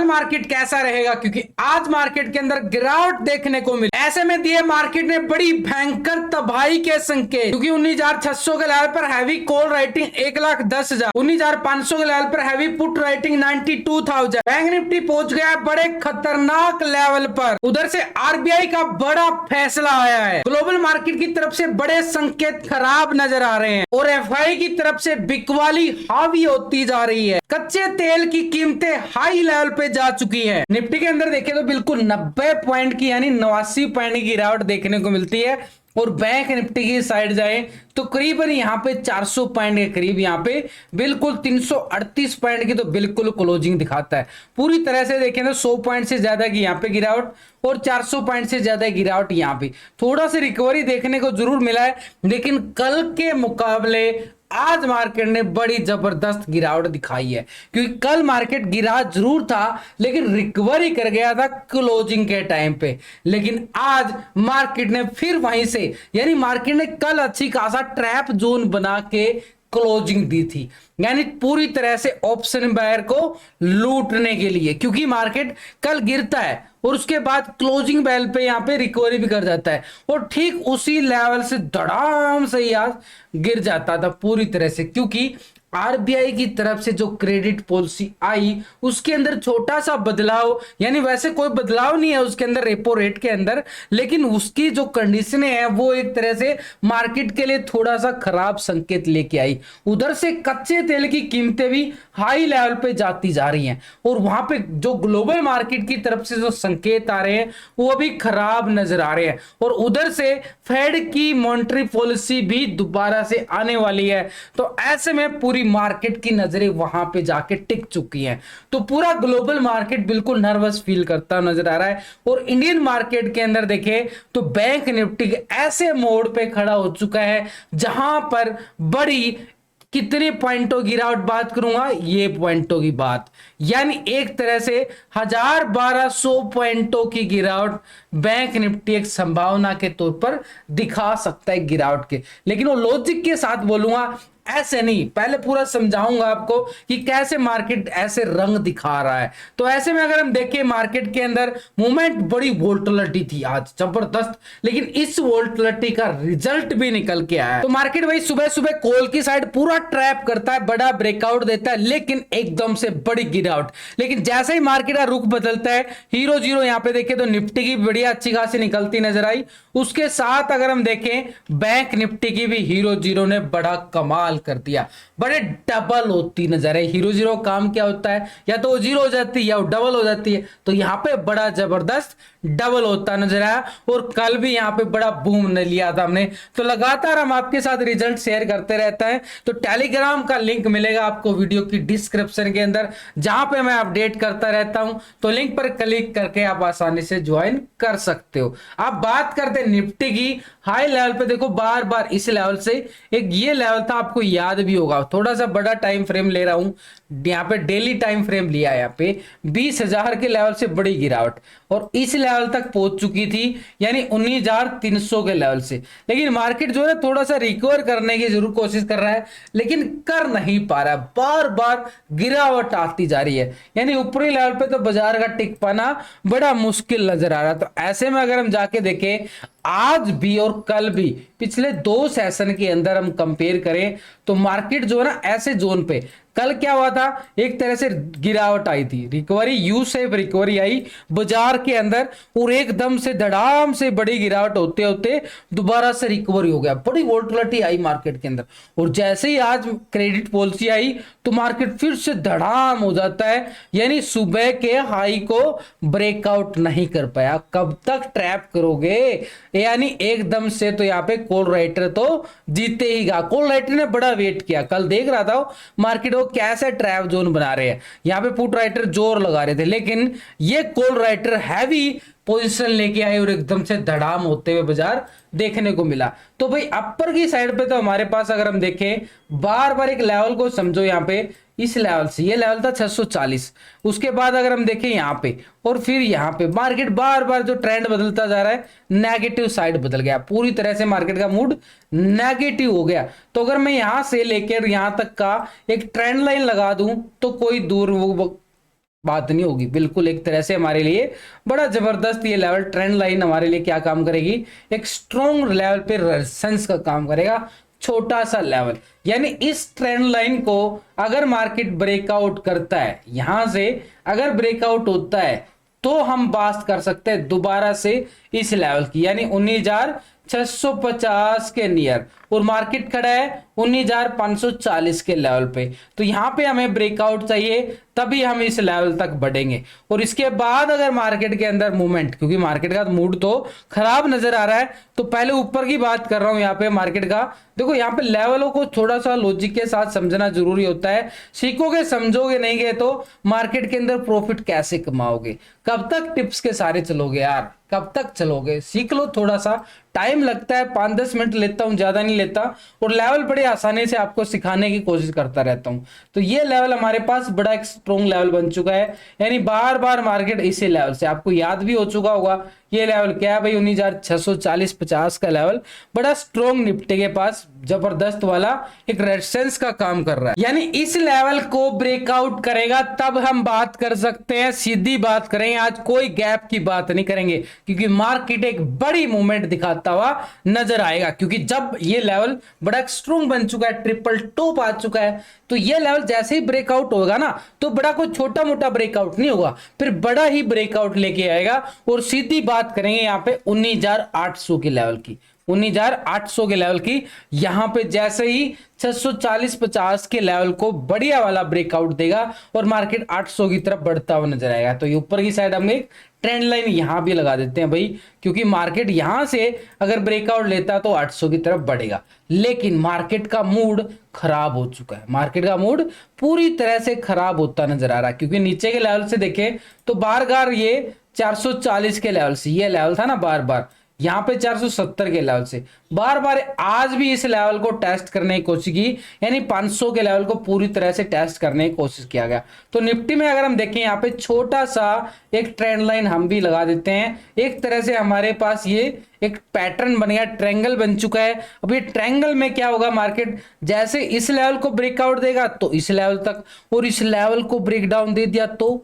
Market कैसा रहेगा, क्योंकि आज मार्केट के अंदर गिरावट देखने को मिली। ऐसे में दिए मार्केट ने बड़ी भयंकर तबाही के संकेत, क्योंकि 19,600 के लेवल पर हैवी कॉल राइटिंग 1,10,000, 19,500 के लेवल पर heavy put writing 92,000। Bank Nifty पहुंच गया बड़े खतरनाक लेवल पर। उधर से आरबीआई का बड़ा फैसला आया है। ग्लोबल मार्केट की तरफ से बड़े संकेत खराब नजर आ रहे हैं और एफआई की तरफ से बिकवाली हावी होती जा रही है। कच्चे तेल की कीमतें हाई लेवल पे जा चुकी है। निफ्टी के अंदर देखें तो बिल्कुल 90 पॉइंट की यानी 89 पॉइंट की गिरावट देखने को मिलती है और बैंक निफ्टी की साइड जाए तो करीबन यहाँ पे 400 पॉइंट के करीब, यहाँ पे बिल्कुल 338 पॉइंट की तो बिल्कुल क्लोजिंग दिखाता है। पूरी तरह से देखें तो 100 पॉइंट से ज्यादा की यहाँ पे गिरावट और 400 पॉइंट से ज्यादा गिरावट। यहाँ पे थोड़ा सा रिकवरी देखने को जरूर मिला है, लेकिन कल के मुकाबले आज मार्केट ने बड़ी जबरदस्त गिरावट दिखाई है, क्योंकि कल मार्केट गिरा जरूर था लेकिन रिकवरी कर गया था क्लोजिंग के टाइम पे। लेकिन आज मार्केट ने फिर वहीं से यानी मार्केट ने कल अच्छी खासा ट्रैप जोन बना के क्लोजिंग दी थी, यानी पूरी तरह से ऑप्शन बायर को लूटने के लिए, क्योंकि मार्केट कल गिरता है और उसके बाद क्लोजिंग बेल पे यहाँ पे रिकवरी भी कर जाता है और ठीक उसी लेवल से धड़ाम से ही आज गिर जाता था पूरी तरह से। क्योंकि आरबीआई की तरफ से जो क्रेडिट पॉलिसी आई उसके अंदर छोटा सा बदलाव, यानी वैसे कोई बदलाव नहीं है उसके अंदर रेपो रेट के अंदर, लेकिन उसकी जो कंडीशनें हैं वो एक तरह से मार्केट के लिए थोड़ा सा खराब संकेत लेके आई। उधर से कच्चे तेल की कीमतें भी हाई लेवल पे जाती जा रही हैं और वहां पे जो ग्लोबल मार्केट की तरफ से जो संकेत आ रहे हैं वो भी खराब नजर आ रहे हैं और उधर से फेड की मॉनेटरी पॉलिसी भी दोबारा से आने वाली है। तो ऐसे में पूरी मार्केट की नजरें वहां पे जाके टिक चुकी हैं, तो पूरा ग्लोबल मार्केट बिल्कुल नर्वस फील करता नजर आ रहा है। और इंडियन मार्केट के अंदर देखें तो बैंक निफ्टी ऐसे मोड़ पे खड़ा हो चुका है जहां पर बड़ी कितने पॉइंटों की गिरावट बात करूंगा, ये पॉइंटों की बात, यानी एक तरह से 1,1200 पॉइंटों की गिरावट बैंक निफ्टी एक संभावना के तौर पर दिखा सकता है गिरावट के। लेकिन वो लॉजिक के साथ बोलूंगा, ऐसे नहीं, पहले पूरा समझाऊंगा आपको कि कैसे मार्केट ऐसे रंग दिखा रहा है। तो ऐसे में अगर हम देखें मार्केट के अंदर मूवमेंट बड़ी वोल्टिलिटी थी आज जबरदस्त, लेकिन इस वोल्टिलिटी का रिजल्ट भी निकल के आया है। तो मार्केट भाई सुबह सुबह कॉल की साइड पूरा ट्रैप करता है, बड़ा ब्रेकआउट देता है, लेकिन एकदम से बड़ी गिरावट। लेकिन जैसे ही मार्केट का रुख बदलता है, हीरो जीरो यहाँ पे देखें तो निफ्टी की बढ़िया अच्छी खासी निकलती नजर आई। उसके साथ अगर हम देखें बैंक निफ्टी की भी हीरो जीरो ने बड़ा कमाल कर दिया, बड़े डबल होती नजर है। हीरो जीरो काम क्या होता है, या तो वो जीरो हो जाती है या वो डबल हो जाती है, तो यहां पे बड़ा जबरदस्त डबल होता नजर आया और कल भी यहां पे बड़ा बूम ने लिया था हमने। तो लगातार हम आपके साथ रिजल्ट शेयर करते रहते हैं, तो टेलीग्राम का लिंक मिलेगा आपको वीडियो की डिस्क्रिप्शन के अंदर, जहां पे मैं अपडेट करता रहता हूं। तो लिंक पर क्लिक करके आप आसानी से ज्वाइन कर सकते हो। आप बात करते निफ्टी की हाई लेवल पे, देखो बार बार इस लेवल से एक ये लेवल था, आपको याद भी होगा, थोड़ा सा बड़ा टाइम फ्रेम ले रहा हूं, यहाँ पे डेली टाइम फ्रेम लिया है, यहाँ पे 20,000 के लेवल से बड़ी गिरावट और इस लेवल तक पहुंच चुकी थी, यानी 19,300 के लेवल से। लेकिन मार्केट जो है थोड़ा सा रिकवर करने की जरूर कोशिश कर रहा है, लेकिन कर नहीं पा रहा है, बार बार गिरावट आती जा रही है, यानी ऊपरी लेवल पे तो बाजार का टिक पाना बड़ा मुश्किल नजर आ रहा है। तो ऐसे में अगर हम जाके देखें आज भी और कल भी, पिछले 2 सेशन के अंदर हम कंपेयर करें तो मार्केट जो है ना ऐसे जोन पे, कल क्या हुआ था, एक तरह से गिरावट आई थी, रिकवरी यू शेप रिकवरी आई बाजार के अंदर और एकदम से धड़ाम से बड़ी गिरावट होते होते दोबारा से रिकवरी हो गया, बड़ी वोल्टिलिटी आई मार्केट के अंदर। और जैसे ही आज क्रेडिट पॉलिसी आई तो मार्केट फिर से धड़ाम हो जाता है, यानी सुबह के हाई को ब्रेकआउट नहीं कर पाया। कब तक ट्रैप करोगे, यानी एकदम से तो यहाँ पे कॉल राइटर तो जीते ही गा। कॉल राइटर ने बड़ा वेट किया, कल देख रहा था मार्केट वो कैसे ट्रैप जोन बना रहे हैं, यहाँ पे पुट राइटर जोर लगा रहे थे, लेकिन ये कॉल राइटर हैवी पोजीशन लेके आए और एकदम से धड़ाम होते हुए बाजार देखने को मिला। तो भाई अपर की साइड पे तो हमारे पास अगर हम देखें बार बार एक लेवल को समझो, यहाँ पे इस लेवल से ये लेवल था 640, उसके बाद अगर हम देखें यहाँ पे और फिर यहाँ पे मार्केट बार बार जो ट्रेंड बदलता जा रहा है, नेगेटिव साइड बदल गया, पूरी तरह से मार्केट का मूड नेगेटिव हो गया। तो अगर मैं यहां से लेकर यहां तक का एक ट्रेंड लाइन लगा दूं तो कोई दूर वो बात नहीं होगी। बिल्कुल एक तरह से हमारे लिए बड़ा जबरदस्त ये लेवल ट्रेंड लाइन हमारे लिए क्या काम करेगी, एक स्ट्रॉन्ग लेवल पे रेजिस्टेंस का काम करेगा, छोटा सा लेवल। यानी इस ट्रेंड लाइन को अगर मार्केट ब्रेकआउट करता है, यहां से अगर ब्रेकआउट होता है तो हम बात कर सकते हैं दोबारा से इस लेवल की, यानी 19,650 के नियर, और मार्केट खड़ा है 19,540 के लेवल पे। तो यहां पे हमें ब्रेकआउट चाहिए, तभी हम इस लेवल तक बढ़ेंगे। और इसके बाद अगर मार्केट के अंदर मूवमेंट, क्योंकि मार्केट का मूड तो खराब नजर आ रहा है, तो पहले ऊपर की बात कर रहा हूं यहाँ पे मार्केट का। देखो यहाँ पे लेवलों को थोड़ा सा लॉजिक के साथ समझना जरूरी होता है। सीखोगे समझोगे नहीं गए तो मार्केट के अंदर प्रॉफिट कैसे कमाओगे, कब तक टिप्स के सारे चलोगे यार, कब तक चलोगे। सीख लो, थोड़ा सा टाइम लगता है, 5-10 मिनट लेता हूं, ज्यादा नहीं लेता, और लेवल बड़े आसानी से आपको सिखाने की कोशिश करता रहता हूं। तो ये लेवल हमारे पास बड़ा एक स्ट्रॉन्ग लेवल बन चुका है, यानी बार बार मार्केट इसी लेवल से, आपको याद भी हो चुका होगा ये लेवल क्या है भाई, 19,640-50 का लेवल बड़ा स्ट्रॉन्ग निफ्टी के पास जबरदस्त वाला एक रेजिस्टेंस का काम कर रहा है। यानी इस लेवल को ब्रेकआउट करेगा तब हम बात कर सकते हैं, सीधी बात करेंगे। आज कोई गैप की बात नहीं करेंगे, क्योंकि मार्केट एक बड़ी मूवमेंट दिखाता हुआ नजर आएगा। क्योंकि जब ये लेवल बड़ा स्ट्रॉन्ग बन चुका है, ट्रिपल टॉप आ चुका है, तो ये लेवल जैसे ही ब्रेकआउट होगा ना, तो बड़ा कोई छोटा मोटा ब्रेकआउट नहीं होगा, फिर बड़ा ही ब्रेकआउट लेके आएगा। और सीधी बात करेंगे यहाँ पे 19,800 के लेवल की, 19,800 के लेवल की। यहां पे जैसे ही 640-50 के लेवल को बढ़िया वाला ब्रेकआउट देगा और मार्केट 800 की तरफ बढ़ता हुआ नजर आएगा, तो ये ऊपर की साइड हम एक ट्रेंड लाइन यहां भी लगा देते हैं भाई, क्योंकि मार्केट यहां से अगर ब्रेकआउट लेता तो 800 की तरफ बढ़ेगा। लेकिन मार्केट का मूड खराब हो चुका है, मार्केट का मूड पूरी तरह से खराब होता नजर आ रहा है, क्योंकि नीचे के लेवल से देखें तो बार बार ये 440 के लेवल से, ये लेवल था ना बार बार, यहां पे 470 के लेवल से बार बार आज भी इस लेवल को टेस्ट करने की कोशिश की, यानी 500 के लेवल को पूरी तरह से टेस्ट करने की कोशिश किया गया। तो निफ्टी में अगर हम देखें यहाँ पे छोटा सा एक ट्रेंड लाइन हम भी लगा देते हैं, एक तरह से हमारे पास ये एक पैटर्न बन गया, ट्रायंगल बन चुका है। अब ये ट्रायंगल में क्या होगा, मार्केट जैसे इस लेवल को ब्रेकआउट देगा तो इस लेवल तक, और इस लेवल को ब्रेक डाउन दे दिया तो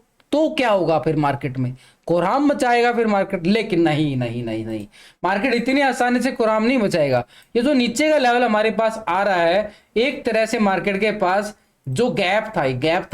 क्या होगा, फिर मार्केट में कोराम मचाएगा फिर मार्केट। लेकिन नहीं नहीं नहीं नहीं, मार्केट इतनी आसानी से कोराम नहीं मचाएगा। ये जो नीचे का लेवल हमारे पास आ रहा है, एक तरह से मार्केट के पास जो गैप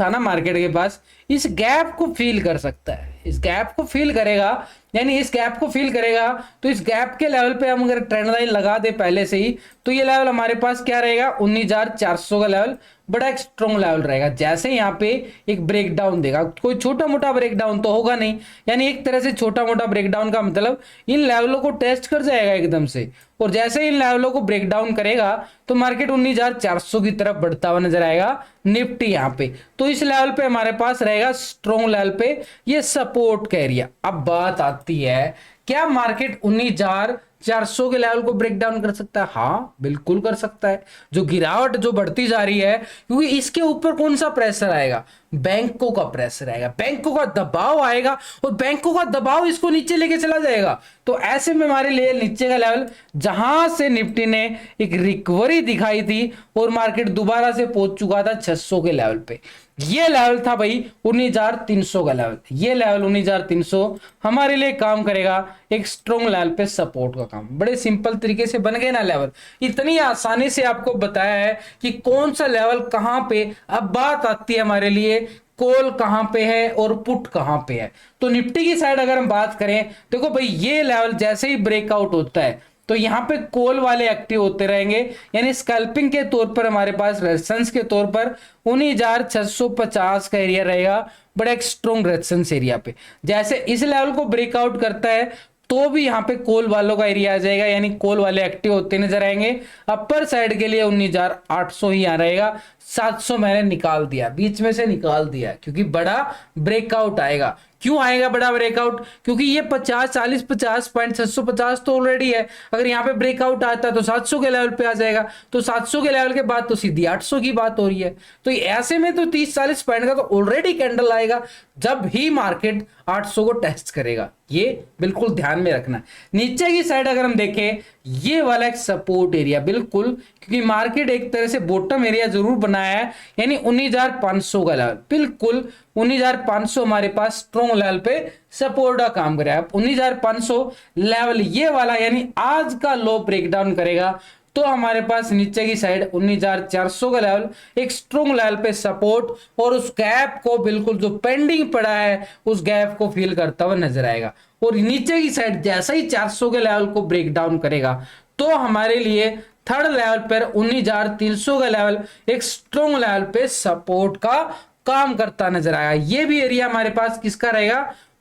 था ना मार्केट के पास, इस गैप को फील कर सकता है, इस गैप को फील करेगा। यानी इस गैप को फील करेगा तो इस गैप के लेवल पे हम अगर ट्रेंड लाइन लगा दे पहले से ही, तो ये लेवल हमारे पास क्या रहेगा, 19,400 का लेवल बड़ा एक स्ट्रॉन्ग लेवल रहेगा। जैसे यहाँ पे एक ब्रेकडाउन देगा, कोई छोटा मोटा ब्रेकडाउन तो होगा नहीं, यानी एक तरह से छोटा मोटा ब्रेकडाउन का मतलब इन लेवलों को टेस्ट कर जाएगा एकदम से, और जैसे इन लेवलों को ब्रेकडाउन करेगा तो मार्केट 19,400 की तरफ बढ़ता हुआ नजर आएगा निफ्टी यहाँ पे। तो इस लेवल पे हमारे पास रहेगा स्ट्रॉन्ग लेवल पे ये सपोर्ट का एरिया। अब बात आती है, क्या मार्केट 19,400 के लेवल को ब्रेक डाउन कर सकता है? हाँ बिल्कुल कर सकता है। जो गिरावट जो बढ़ती जा रही है, क्योंकि इसके ऊपर कौन सा प्रेशर आएगा, बैंकों का प्रेशर आएगा, बैंकों का दबाव आएगा, और बैंकों का दबाव इसको नीचे लेके चला जाएगा। तो ऐसे में हमारे लिए नीचे का लेवल जहां से निफ्टी ने एक रिकवरी दिखाई थी और मार्केट दोबारा से पहुंच चुका था 600 के लेवल पे, ये लेवल था भाई 19,300 का लेवल। ये लेवल 19,300 हमारे लिए काम करेगा एक स्ट्रॉन्ग लेवल पे सपोर्ट का काम। बड़े सिंपल तरीके से बन गए ना लेवल, इतनी आसानी से आपको बताया है कि कौन सा लेवल कहां पे। अब बात आती है हमारे लिए कॉल कहां पे है और पुट कहां पे है। तो निफ्टी की साइड अगर हम बात करें, देखो भाई ये लेवल जैसे ही ब्रेकआउट होता है तो यहां पे कॉल वाले एक्टिव होते रहेंगे, यानी स्कैल्पिंग के तौर पर हमारे पास रेजिस्टेंस के तौर पर 19,650 का एरिया रहेगा, बड़ा एक स्ट्रॉन्ग रेजिस्टेंस एरिया पे। जैसे इस लेवल को ब्रेकआउट करता है तो भी यहाँ पे कॉल वालों का एरिया आ जाएगा, यानी कॉल वाले एक्टिव होते नजर आएंगे। अपर साइड के लिए 19,800 ही आ रहेगा, 700 मैंने निकाल दिया, बीच में से निकाल दिया, क्योंकि बड़ा ब्रेकआउट आएगा। क्यों आएगा बड़ा ब्रेकआउट? क्योंकि ये 50 पॉइंट 650 तो ऑलरेडी है, अगर यहाँ पे ब्रेकआउट आता है तो 700 के लेवल पे आ जाएगा, तो 700 के लेवल के बाद तो सीधी 800 की बात हो रही है। तो ऐसे में तो 30-40 पॉइंट का तो ऑलरेडी कैंडल आएगा जब ही मार्केट 800 को टेस्ट करेगा, ये बिल्कुल ध्यान में रखना। नीचे की साइड अगर हम देखें, ये वाला एक सपोर्ट एरिया बिल्कुल, क्योंकि मार्केट एक तरह से बॉटम एरिया जरूर बनाया है, यानी 19,500 का लेवल, बिल्कुल 19,500 हमारे पास स्ट्रॉन्ग लेवल पे सपोर्ट का काम करेगा। 19,500 लेवल ये वाला यानी आज का लो ब्रेकडाउन करेगा तो हमारे पास नीचे की साइड 19,400 का लेवल एक स्ट्रॉन्ग लेवल पे सपोर्ट और उस गैप को बिल्कुल जो पेंडिंग पड़ा है उस गैप को फिल करता हुआ नजर आएगा। और नीचे की साइड जैसा ही 400 के लेवल को ब्रेक डाउन करेगा तो हमारे लिए थर्ड लेवल पर 19,300 का लेवल एक स्ट्रॉन्ग लेवल पे सपोर्ट का काम करता नजर आएगा। ये भी एरिया हमारे पास किसका रहेगा,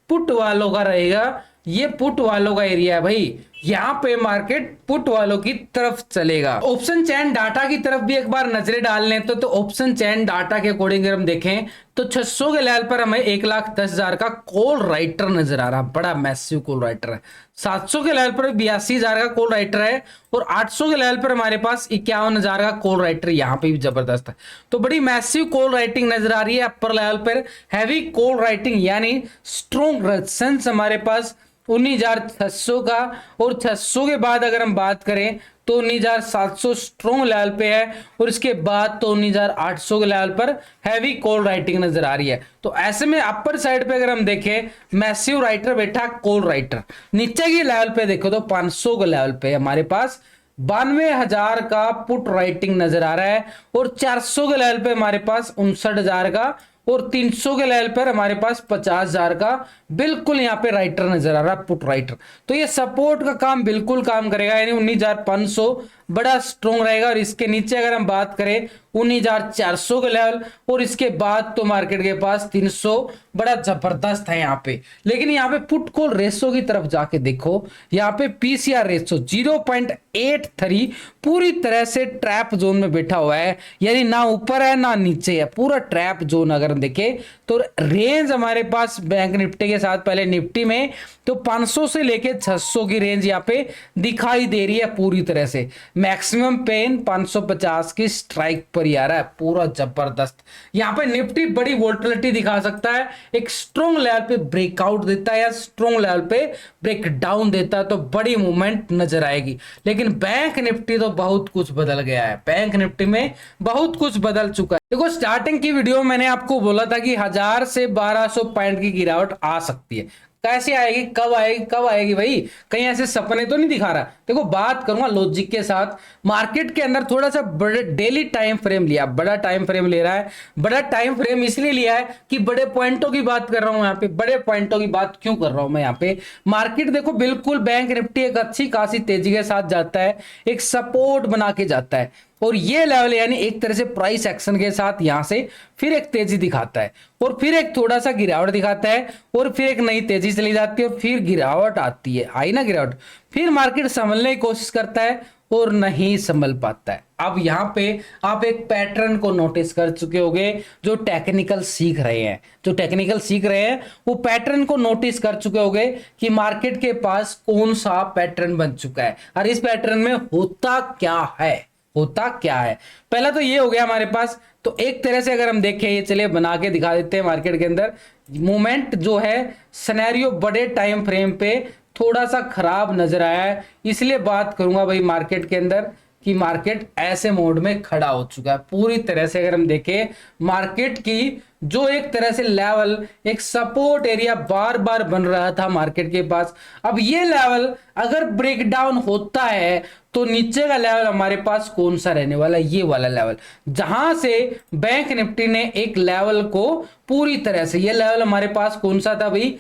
पुट वालों का रहेगा। ये पुट वालों का एरिया है भाई, यहां पे मार्केट पुट वालों की तरफ चलेगा। ऑप्शन चैन डाटा की तरफ भी एक बार नजरें डाल लें तो ऑप्शन चैन डाटा के अकॉर्डिंग अगर हम देखें तो 600 के लेवल पर हमें 1,10,000 का कॉल राइटर नजर आ रहा, बड़ा मैसिव कॉल राइटर है। 700 के लेवल पर 82,000 का कॉल राइटर है और 800 के लेवल पर हमारे पास 51,000 का कॉल राइटर यहां पे भी जबरदस्त है। तो बड़ी मैसिव कॉल राइटिंग नजर आ रही है अपर लेवल पर। हैवी कॉल राइटिंग यानी स्ट्रॉन्ग रेजिस्टेंस हमारे पास 19,600 का और 600 के बाद अगर हम बात करें तो 19,700 स्ट्रॉन्ग लेवल पे है और इसके बाद तो 19,800 के लेवल पर हैवी कॉल राइटिंग नजर आ रही है। तो ऐसे में अपर साइड पे अगर हम देखें मैसिव राइटर बैठा कॉल राइटर, नीचे की लेवल पे देखो तो 500 के लेवल पे हमारे पास 92,000 का पुट राइटिंग नजर आ रहा है और 400 के लेवल पे हमारे पास 59,000 का और 300 के लेवल पर हमारे पास 50,000 का बिल्कुल यहाँ पे राइटर नजर आ रहा है पुट राइटर। तो ये सपोर्ट का काम बिल्कुल काम करेगा यानी 19,500 बड़ा स्ट्रॉन्ग रहेगा। और इसके नीचे अगर हम बात करें 19,400 के लेवल और इसके बाद तो मार्केट के पास 300 बड़ा जबरदस्त है यहाँ पे। लेकिन यहाँ पे पुट कॉल रेशो की तरफ जाके देखो, यहाँ पे पीसीआर रेशो 0.83 पूरी तरह से ट्रैप जोन में बैठा हुआ है, यानी ना ऊपर है ना नीचे है, पूरा ट्रैप जोन। अगर देखे तो रेंज हमारे पास बैंक निफ्टी के साथ पहले निफ्टी में तो 500 से लेके 600 की रेंज यहाँ पे दिखाई दे रही है पूरी तरह से। मैक्सिमम पेन 550 की स्ट्राइक पर ही आ रहा है, पूरा जबरदस्त। यहाँ पे निफ्टी बड़ी वोलेटिलिटी दिखा सकता है, एक स्ट्रॉन्ग लेवल पे ब्रेकआउट देता है या स्ट्रॉन्ग लेवल पे ब्रेक डाउन देता है तो बड़ी मूवमेंट नजर आएगी। लेकिन बैंक निफ्टी तो बहुत कुछ बदल गया है, बैंक निफ्टी में बहुत कुछ बदल चुका है। देखो स्टार्टिंग की वीडियो मैंने आपको बोला था कि 1000 से 1200 पॉइंट की गिरावट आ सकती है। कैसे आएगी, कब आएगी, कब आएगी भाई, कहीं ऐसे सपने तो नहीं दिखा रहा। देखो बात करूंगा लॉजिक के साथ, मार्केट के अंदर थोड़ा सा बड़े डेली टाइम फ्रेम लिया, बड़ा टाइम फ्रेम ले रहा है। बड़ा टाइम फ्रेम इसलिए लिया है कि बड़े पॉइंटों की बात कर रहा हूं यहाँ पे। बड़े पॉइंटों की बात क्यों कर रहा हूं मैं यहाँ पे, मार्केट देखो बिल्कुल बैंक निफ्टी एक अच्छी खासी तेजी के साथ जाता है, एक सपोर्ट बना के जाता है और ये लेवल यानी एक तरह से प्राइस एक्शन के साथ यहां से फिर एक तेजी दिखाता है और फिर एक थोड़ा सा गिरावट दिखाता है और फिर एक नई तेजी चली जाती है और फिर गिरावट आती है, आई ना गिरावट, फिर मार्केट संभलने की कोशिश करता है और नहीं संभल पाता है। अब यहां पे आप एक पैटर्न को नोटिस कर चुके होंगे, जो टेक्निकल सीख रहे हैं, जो टेक्निकल सीख रहे हैं वो पैटर्न को नोटिस कर चुके होंगे कि मार्केट के पास कौन सा पैटर्न बन चुका है और इस पैटर्न में होता क्या है, होता क्या है। पहला तो ये हो गया हमारे पास, तो एक तरह से अगर हम देखें, ये चलिए बना के दिखा देते हैं। मार्केट के अंदर मूवमेंट जो है सिनेरियो बड़े टाइम फ्रेम पे थोड़ा सा खराब नजर आया है, इसलिए बात करूंगा भाई मार्केट के अंदर कि मार्केट ऐसे मोड में खड़ा हो चुका है पूरी तरह से। अगर हम देखें मार्केट की जो एक तरह से लेवल, एक सपोर्ट एरिया बार बार बन रहा था मार्केट के पास, अब ये लेवल अगर ब्रेक डाउन होता है तो नीचे का लेवल हमारे पास कौन सा रहने वाला है, ये वाला लेवल, जहां से बैंक निफ्टी ने एक लेवल को पूरी तरह से, ये लेवल हमारे पास कौन सा था भाई,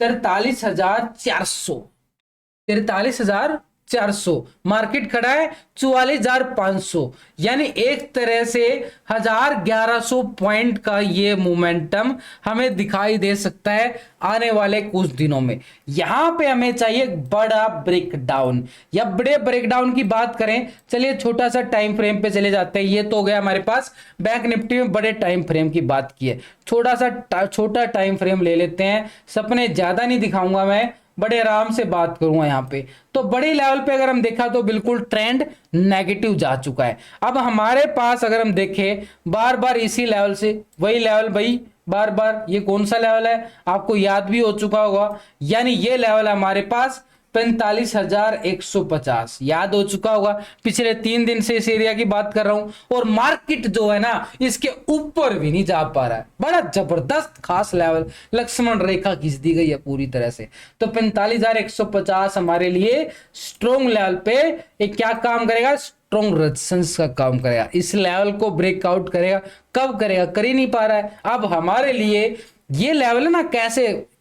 43,400, 43,400, मार्केट खड़ा है 44,500, यानी एक तरह से 1,1100 पॉइंट का ये मोमेंटम हमें दिखाई दे सकता है आने वाले कुछ दिनों में। यहां पे हमें चाहिए बड़ा ब्रेकडाउन, या बड़े ब्रेकडाउन की बात करें, चलिए छोटा सा टाइम फ्रेम पे चले जाते हैं। ये तो हो गया हमारे पास बैंक निफ्टी में बड़े टाइम फ्रेम की बात की है, छोटा टाइम फ्रेम ले लेते हैं। सपने ज्यादा नहीं दिखाऊंगा मैं, बड़े आराम से बात करूंगा यहाँ पे। तो बड़े लेवल पे अगर हम देखा तो बिल्कुल ट्रेंड नेगेटिव जा चुका है। अब हमारे पास अगर हम देखें बार बार इसी लेवल से, वही लेवल भाई बार बार, ये कौन सा लेवल है आपको याद भी हो चुका होगा, यानी ये लेवल हमारे पास 45,150 याद हो चुका होगा। पिछले 3 दिन से इस एरिया की बात कर रहा हूं और मार्केट जो है ना इसके ऊपर भी नहीं जा पा रहा है। बड़ा जबरदस्त खास लेवल लक्ष्मण रेखा खींच दी गई है पूरी तरह से। तो 45,150 हमारे लिए स्ट्रॉन्ग लेवल पे एक क्या काम करेगा, स्ट्रॉन्ग रेजिस्टेंस का काम करेगा। इस लेवल को ब्रेकआउट करेगा, कब करेगा, कर ही नहीं पा रहा है। अब हमारे लिए ये लेवल है ना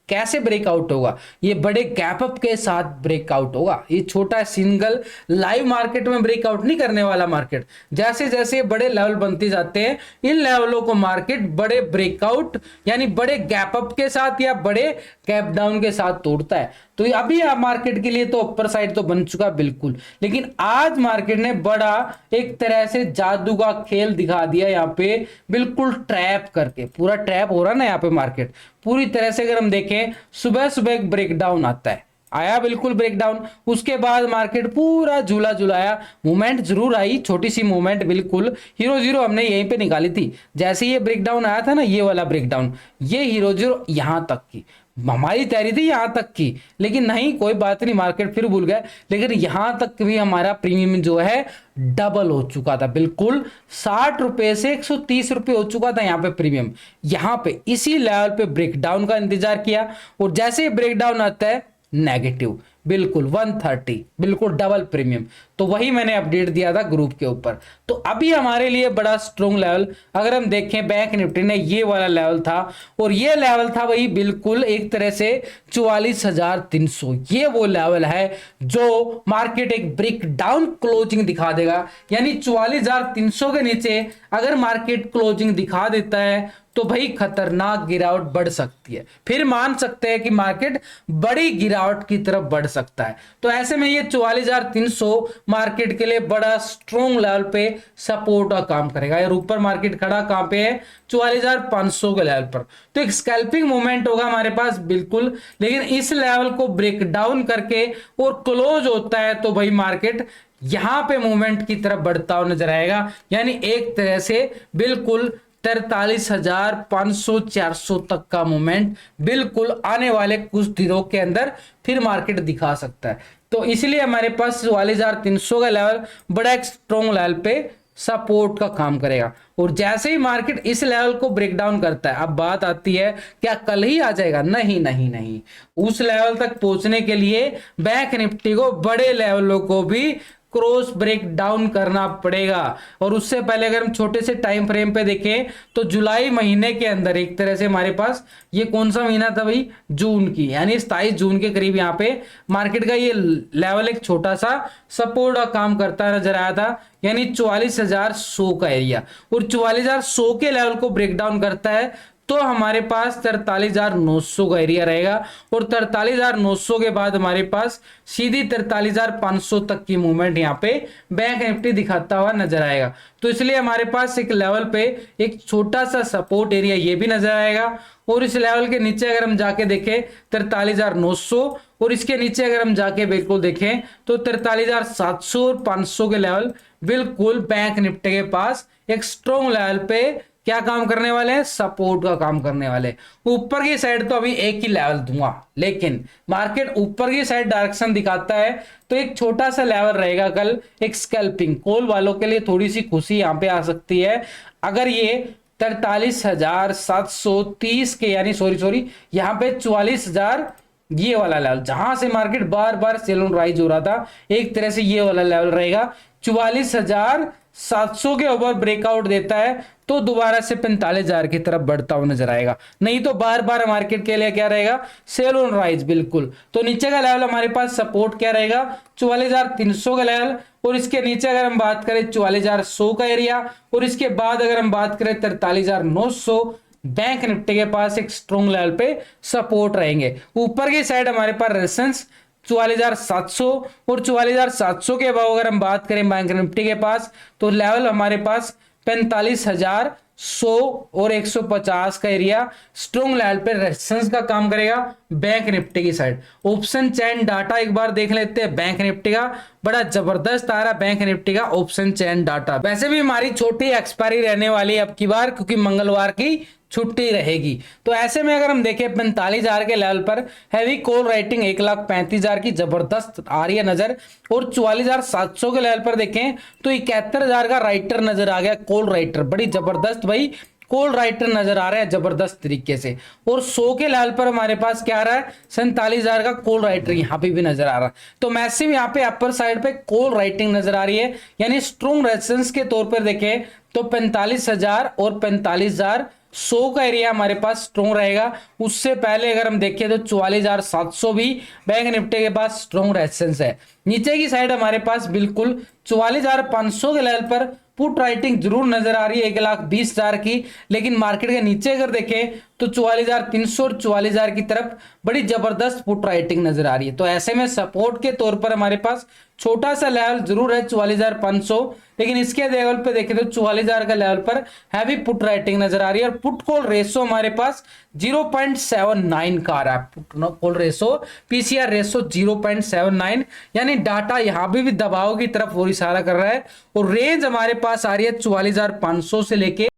कैसे ब्रेकआउट होगा, ये बड़े गैप अप के साथ ब्रेकआउट होगा। ये छोटा सिंगल लाइव मार्केट में ब्रेकआउट नहीं करने वाला मार्केट। जैसे जैसे बड़े लेवल बनते जाते हैं इन लेवलों को मार्केट बड़े ब्रेकआउट यानी बड़े गैप अप के साथ या बड़े गैप डाउन के साथ तोड़ता है। तो अभी मार्केट के लिए तो अपर साइड तो बन चुका बिल्कुल, लेकिन आज मार्केट ने बड़ा एक तरह से जादू का खेल दिखा दिया यहाँ पे, बिल्कुल ट्रैप करके। पूरा ट्रैप हो रहा ना यहाँ पे मार्केट पूरी तरह से। अगर हम देखें सुबह सुबह एक ब्रेकडाउन आता है, आया बिल्कुल ब्रेकडाउन, उसके बाद मार्केट पूरा झूला झुलाया, मूवमेंट जरूर आई, छोटी सी मूवमेंट बिल्कुल हीरो जीरो हमने यहीं पे निकाली थी। जैसे ये ब्रेकडाउन आया था ना, ये वाला ब्रेकडाउन, ये हीरो जीरो यहां तक की हमारी तैयारी थी यहां तक की, लेकिन नहीं कोई बात नहीं, मार्केट फिर भूल गए। लेकिन यहां तक भी हमारा प्रीमियम जो है डबल हो चुका था, बिल्कुल 60 रुपए से 130 रुपए हो चुका था यहाँ पे प्रीमियम। यहाँ पे इसी लेवल पे ब्रेकडाउन का इंतजार किया और जैसे ही ब्रेकडाउन आता है नेगेटिव बिल्कुल 130, बिल्कुल डबल प्रीमियम। तो वही मैंने अपडेट दिया था ग्रुप के ऊपर। तो अभी हमारे लिए बड़ा स्ट्रॉन्ग लेवल अगर हम देखें बैंक निफ्टी ने ये वाला लेवल था और ये लेवल था वही बिल्कुल एक तरह से 44,300। ये वो लेवल है जो मार्केट एक ब्रेक डाउन क्लोजिंग दिखा देगा, यानी 44,300 के नीचे अगर मार्केट क्लोजिंग दिखा देता है तो भाई खतरनाक गिरावट बढ़ सकती है। फिर मान सकते हैं कि मार्केट बड़ी गिरावट की तरफ बढ़ सकता है। तो ऐसे में ये 44,300 मार्केट के लिए बड़ा स्ट्रॉन्ग लेवल पे सपोर्ट का काम करेगा। यार ऊपर मार्केट खड़ा कहां पे है, 44,500 के लेवल पर। तो एक स्कैल्पिंग मूवमेंट होगा हमारे पास बिल्कुल, लेकिन इस लेवल को ब्रेक डाउन करके और क्लोज होता है तो भाई मार्केट यहां पे मूवमेंट की तरफ बढ़ता हुआ नजर आएगा। यानी एक तरह से बिल्कुल 43,500 400 तक का मूवमेंट बिल्कुल आने वाले कुछ दिनों के अंदर फिर मार्केट दिखा सकता है। तो इसलिए हमारे पास 44,300 का लेवल बड़ा एक स्ट्रॉन्ग लेवल पे सपोर्ट का काम करेगा। और जैसे ही मार्केट इस लेवल को ब्रेक डाउन करता है, अब बात आती है क्या कल ही आ जाएगा, नहीं नहीं नहीं, उस लेवल तक पहुंचने के लिए बैंक निफ्टी को बड़े लेवलों को भी क्रॉस ब्रेक डाउन करना पड़ेगा। और उससे पहले अगर हम छोटे से टाइम फ्रेम पे देखें तो जुलाई महीने के अंदर एक तरह से हमारे पास ये कौन सा महीना था भाई, जून की, यानी 27 जून के करीब यहाँ पे मार्केट का ये लेवल एक छोटा सा सपोर्ट का काम करता नजर आया था, यानी 44,100 का एरिया। और 44,100 के लेवल को ब्रेक डाउन करता है तो हमारे पास 43,900 का एरिया रहेगा और 43,900 के बाद हमारे पास सीधी 43,500 तक की मूवमेंट यहाँ पे बैंक निफ्टी दिखाता हुआ नजर आएगा। तो इसलिए हमारे पास एक लेवल पे एक छोटा सा सपोर्ट एरिया ये भी नजर आएगा और इस लेवल के नीचे अगर हम जाके देखें 43,900 और इसके नीचे अगर हम जाके बिल्कुल देखें तो 43,700 और 500 के लेवल बिल्कुल बैंक निफ्टी के पास एक स्ट्रॉन्ग लेवल पे क्या काम करने वाले हैं, सपोर्ट का काम करने वाले। ऊपर की साइड तो अभी एक ही लेवल दूंगा, लेकिन मार्केट ऊपर की साइड डायरेक्शन दिखाता है तो एक छोटा सा लेवल रहेगा कल एक स्कैल्पिंग कॉल वालों के लिए, थोड़ी सी खुशी यहां पे आ सकती है अगर ये 43,730 के यानी सॉरी यहां पे 44,000 ये वाला लेवल जहां से मार्केट बार बार सेल ऑन राइज हो रहा था, एक तरह से ये वाला लेवल रहेगा 44,700 के ऊपर ब्रेकआउट देता है तो दोबारा से 45,000 की तरफ बढ़ता हुआ नजर आएगा। नहीं तो बार बार मार्केट के लिए क्या रहेगा, सेल ऑन राइज बिल्कुल। तो नीचे का लेवल हमारे पास सपोर्ट क्या रहेगा, 44,300 का लेवल और इसके नीचे अगर हम बात करें 44,100 का एरिया और इसके बाद अगर हम बात करें 43,900 बैंक निफ्टी के पास एक स्ट्रॉन्ग लेवल पे सपोर्ट रहेंगे। ऊपर की साइड हमारे पास रेजिस्टेंस 44,700 और 44,700 के अभाव अगर हम बात करें बैंक निफ्टी के पास तो लेवल हमारे पास 45,100 और 150 का एरिया स्ट्रॉन्ग लेवल पे रेजिस्टेंस का काम करेगा बैंक निफ्टी की साइड। ऑप्शन चैन डाटा एक बार देख लेते हैं बैंक निफ्टी का, बड़ा जबरदस्त आ रहा बैंक निफ्टी का ऑप्शन चैन डाटा। वैसे भी हमारी छोटी एक्सपायरी रहने वाली है अब की बार, क्योंकि मंगलवार की छुट्टी रहेगी। तो ऐसे में अगर हम देखें 45,000 के लेवल पर हैवी कॉल राइटिंग 1,35,000 की जबरदस्त आ रही है नजर, और 44,700 के लेवल पर देखें तो 71,000 का राइटर नजर आ गया, कॉल राइटर बड़ी जबरदस्त भाई कॉल राइटर नजर आ रहा है जबरदस्त तरीके से। और 100 के लेवल पर हमारे पास क्या आ रहा है, 47,000 का कॉल राइटर यहाँ पे भी नजर आ रहा है। तो मैसिव यहाँ पे अपर साइड पे कॉल राइटिंग नजर आ रही है, यानी स्ट्रॉन्ग रेजिस्टेंस के तौर पर देखें तो 45,000 और 45,000 100 का एरिया हमारे पास स्ट्रॉन्ग रहेगा। उससे पहले अगर हम देखें तो 44,700 भी बैंक निफ्टी के पास स्ट्रॉन्ग रेजिस्टेंस है। नीचे की साइड हमारे पास बिल्कुल 44,500 के लेवल पर पुट राइटिंग जरूर नजर आ रही है 1,20,000 की, लेकिन मार्केट के नीचे अगर देखें तो 44,300 और 44,000 की तरफ बड़ी जबरदस्त पुट राइटिंग नजर आ रही है। तो ऐसे में सपोर्ट के तौर पर हमारे पास छोटा सा लेवल जरूर है 44,500, लेकिन इसके लेवल पे देखें तो 44,000 का लेवल पर हैवी पुट राइटिंग नजर आ रही है। और पुट कॉल रेशो हमारे पास 0.79 का आ रहा है, put call ratio PCR ratio 0.79, यानी डाटा यहां भी दबाव की तरफ वो इशारा कर रहा है। और रेंज हमारे पास आ रही है 44,500 से लेके